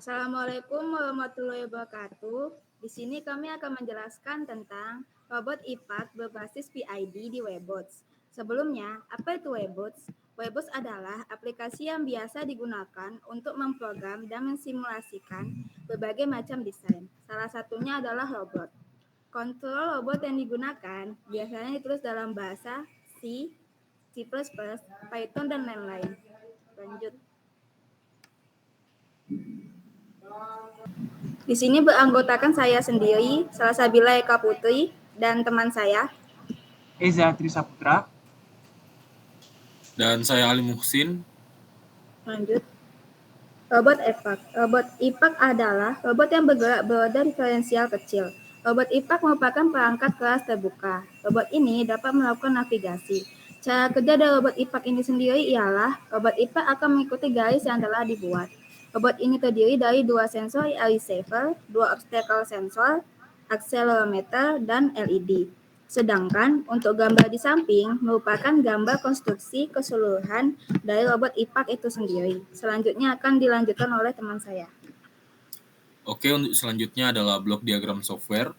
Assalamualaikum warahmatullahi wabarakatuh. Di sini kami akan menjelaskan tentang robot IPAK berbasis PID di Webbots. Sebelumnya, apa itu Webbots? Webbots adalah aplikasi yang biasa digunakan untuk memprogram dan mensimulasikan berbagai macam desain. Salah satunya adalah robot. Kontrol robot yang digunakan biasanya ditulis dalam bahasa C, C++, Python, dan lain-lain. Lanjut. Di sini beranggotakan saya sendiri, Salsabila Eka Putri, dan teman saya. Eza Trisaputra. Dan saya Ali Muhsin. Lanjut. Robot IPAK. Robot IPAK adalah robot yang bergerak beroda diferensial kecil. Robot IPAK merupakan perangkat kelas terbuka. Robot ini dapat melakukan navigasi. Cara kerja dari robot IPAK ini sendiri ialah robot IPAK akan mengikuti garis yang telah dibuat. Robot ini terdiri dari 2 sensor ER receiver, 2 obstacle sensor, accelerometer, dan LED. Sedangkan untuk gambar di samping merupakan gambar konstruksi keseluruhan dari robot IPAK itu sendiri. Selanjutnya akan dilanjutkan oleh teman saya. Oke, untuk selanjutnya adalah blok diagram software.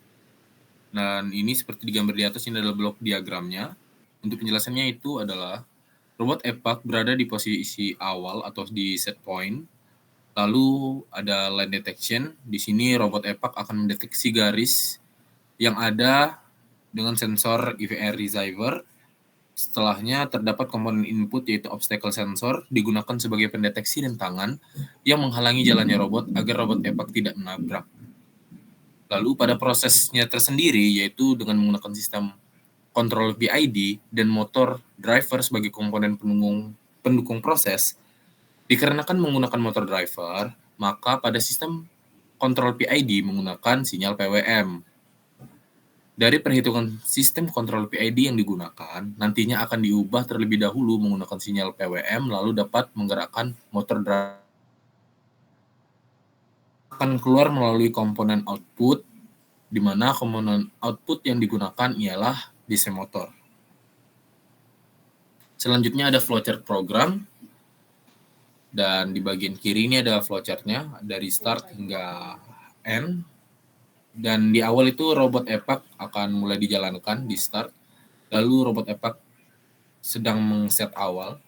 Dan ini seperti di gambar di atas, ini adalah blok diagramnya. Untuk penjelasannya itu adalah robot IPAK berada di posisi awal atau di set point. Lalu ada line detection. Di sini robot IPAK akan mendeteksi garis yang ada dengan sensor EVR receiver. Setelahnya terdapat komponen input yaitu obstacle sensor digunakan sebagai pendeteksi rintangan yang menghalangi jalannya robot agar robot IPAK tidak menabrak. Lalu pada prosesnya tersendiri yaitu dengan menggunakan sistem kontrol PID dan motor driver sebagai komponen pendukung proses. Dikarenakan menggunakan motor driver, maka pada sistem kontrol PID menggunakan sinyal PWM. Dari perhitungan sistem kontrol PID yang digunakan, nantinya akan diubah terlebih dahulu menggunakan sinyal PWM, lalu dapat menggerakkan motor driver. Akan keluar melalui komponen output, di mana komponen output yang digunakan ialah DC motor. Selanjutnya ada flowchart program. Dan di bagian kiri ini ada flowchartnya dari start hingga end. Dan di awal itu robot IPAK akan mulai dijalankan di start. Lalu robot IPAK sedang mengset awal.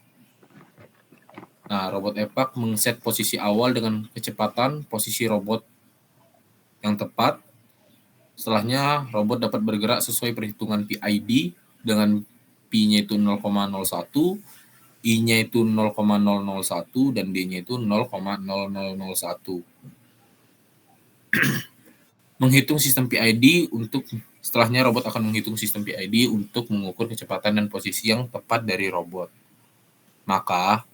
Nah, robot IPAK mengset posisi awal dengan kecepatan posisi robot yang tepat. Setelahnya robot dapat bergerak sesuai perhitungan PID dengan P-nya itu 0,01, I-nya itu 0,001, dan D-nya itu 0,0001. Menghitung sistem PID setelahnya robot akan menghitung sistem PID untuk mengukur kecepatan dan posisi yang tepat dari robot. Maka,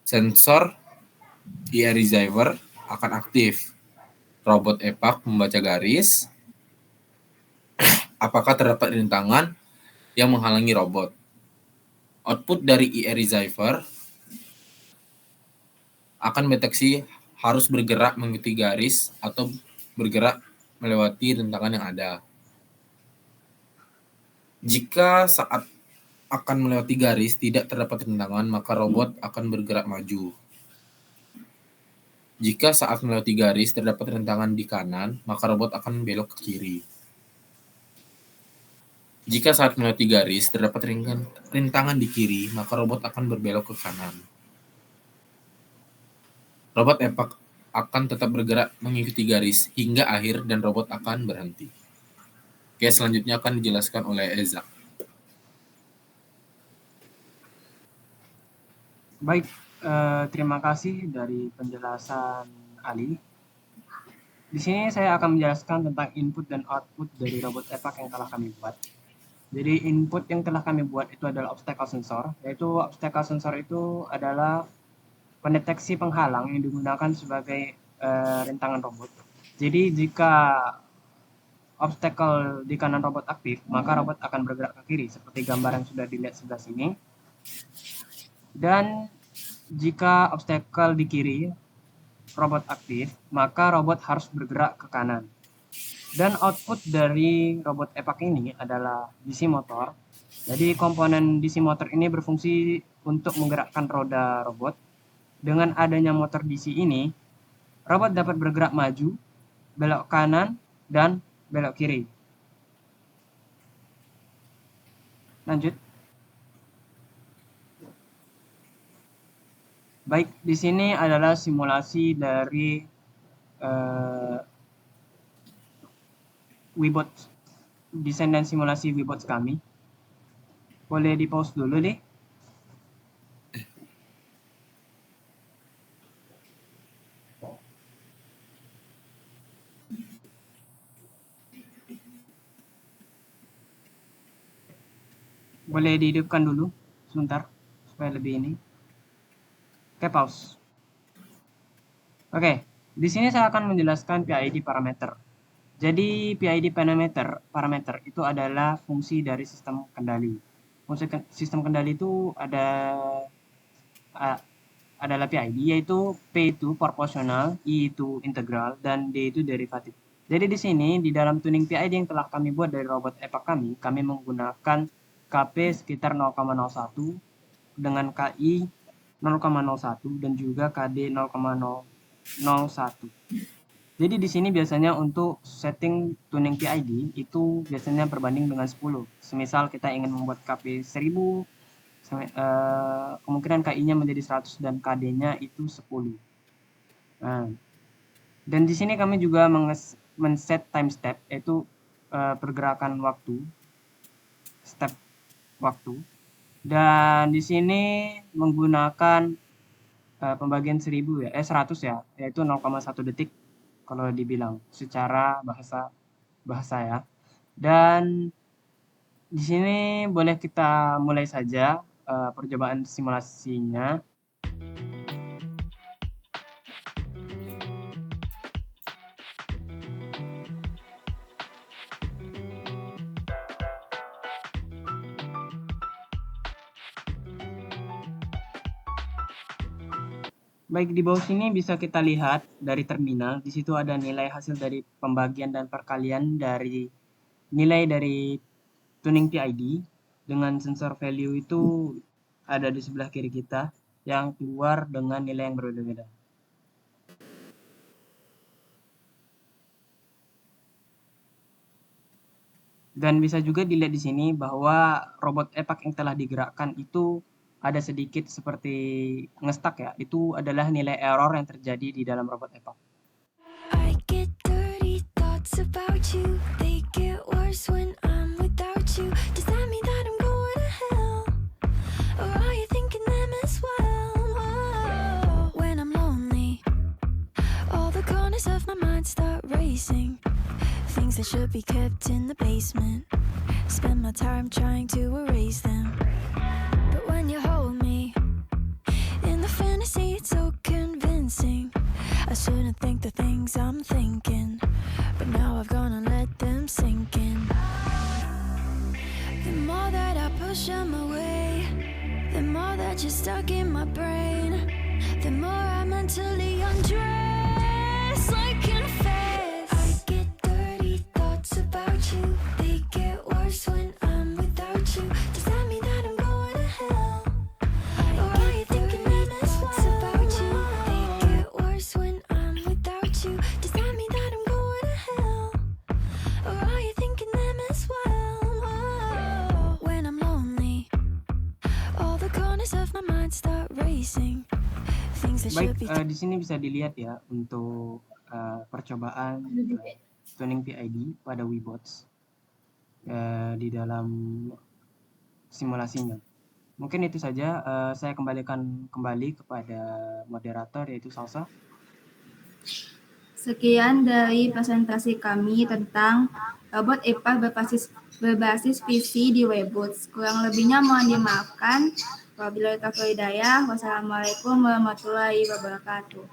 sensor ER receiver akan aktif. Robot IPAK membaca garis, apakah terdapat rintangan yang menghalangi robot. Output dari ER receiver akan mendeteksi harus bergerak mengikuti garis atau bergerak melewati rintangan yang ada. Jika saat akan melewati garis tidak terdapat rintangan, maka robot akan bergerak maju. Jika saat melewati garis terdapat rintangan di kanan, maka robot akan belok ke kiri. Jika saat melewati garis terdapat rintangan di kiri, maka robot akan berbelok ke kanan. Robot IPAK akan tetap bergerak mengikuti garis hingga akhir dan robot akan berhenti. Oke, selanjutnya akan dijelaskan oleh Eza. Baik, terima kasih dari penjelasan Ali. Di sini saya akan menjelaskan tentang input dan output dari robot IPAK yang telah kami buat. Jadi input yang telah kami buat itu adalah obstacle sensor, yaitu obstacle sensor itu adalah pendeteksi penghalang yang digunakan sebagai rintangan robot. Jadi jika obstacle di kanan robot aktif, maka robot akan bergerak ke kiri seperti gambar yang sudah dilihat sebelah sini. Dan jika obstacle di kiri robot aktif, maka robot harus bergerak ke kanan. Dan output dari robot IPAK ini adalah DC motor. Jadi komponen DC motor ini berfungsi untuk menggerakkan roda robot. Dengan adanya motor DC ini, Robot dapat bergerak maju, belok kanan, dan belok kiri. Lanjut. Baik, di sini adalah simulasi dari Webots, desain dan simulasi Webots kami. Boleh di pause dulu deh. Boleh dihidupkan dulu sebentar supaya lebih ini. Oke, pause. Oke, di sini saya akan menjelaskan PID parameter. Jadi PID parameter itu adalah fungsi dari sistem kendali. Fungsi sistem kendali itu adalah PID, yaitu P itu proporsional, I itu integral, dan D itu derivatif. Jadi di sini di dalam tuning PID yang telah kami buat dari robot EPAC kami menggunakan KP sekitar 0,01 dengan KI 0,01 dan juga KD 0,001. Jadi di sini biasanya untuk setting tuning PID itu biasanya berbanding dengan 10. Semisal kita ingin membuat KP 1000, kemungkinan KI-nya menjadi 100 dan KD-nya itu 10. Nah, dan di sini kami juga men-set time step, yaitu pergerakan waktu, step waktu. Dan di sini menggunakan pembagian 100 ya, yaitu 0,1 detik kalau dibilang secara bahasa ya. Dan di sini boleh kita mulai saja percobaan simulasinya. Baik, di bawah sini bisa kita lihat dari terminal, di situ ada nilai hasil dari pembagian dan perkalian dari nilai dari tuning PID dengan sensor value itu ada di sebelah kiri kita yang keluar dengan nilai yang berbeda-beda. Dan bisa juga dilihat di sini bahwa robot EPAC yang telah digerakkan itu ada sedikit seperti nge-stuck ya. Itu adalah nilai error yang terjadi di dalam robot EPAC. I get dirty thoughts about you. They get worse when I'm without you. Does that mean that I'm going to hell? Or are you thinking them as well? Whoa. When I'm lonely, all the corners of my mind start racing. Things that should be kept in the basement. Spend my time trying to erase them. But when you hold me in the fantasy, it's so convincing. I shouldn't think the things I'm thinking, but now I've gone and let them sink in. The more that I push them away, the more that you're stuck in my brain, the more I mentally undress like confess. I get dirty thoughts about you. They get worse when I'm without you. Does that mean that I'm going to hell? Or are you thinking them as well? About you. They get worse when I'm without you. Does that mean that I'm going to hell? Or are you thinking them as well? Whoa. When I'm lonely, all the corners of my mind start racing. Things that Baik, should be di sini bisa dilihat ya untuk percobaan tuning PID pada Webots di dalam simulasinya. Mungkin itu saja. Saya kembalikan kembali kepada moderator yaitu Salsa. Sekian dari presentasi kami tentang robot EPAC berbasis PC di Webots. Kurang lebihnya mohon dimaafkan. Wabillahi taufiq wal hidayah. Wassalamualaikum warahmatullahi wabarakatuh.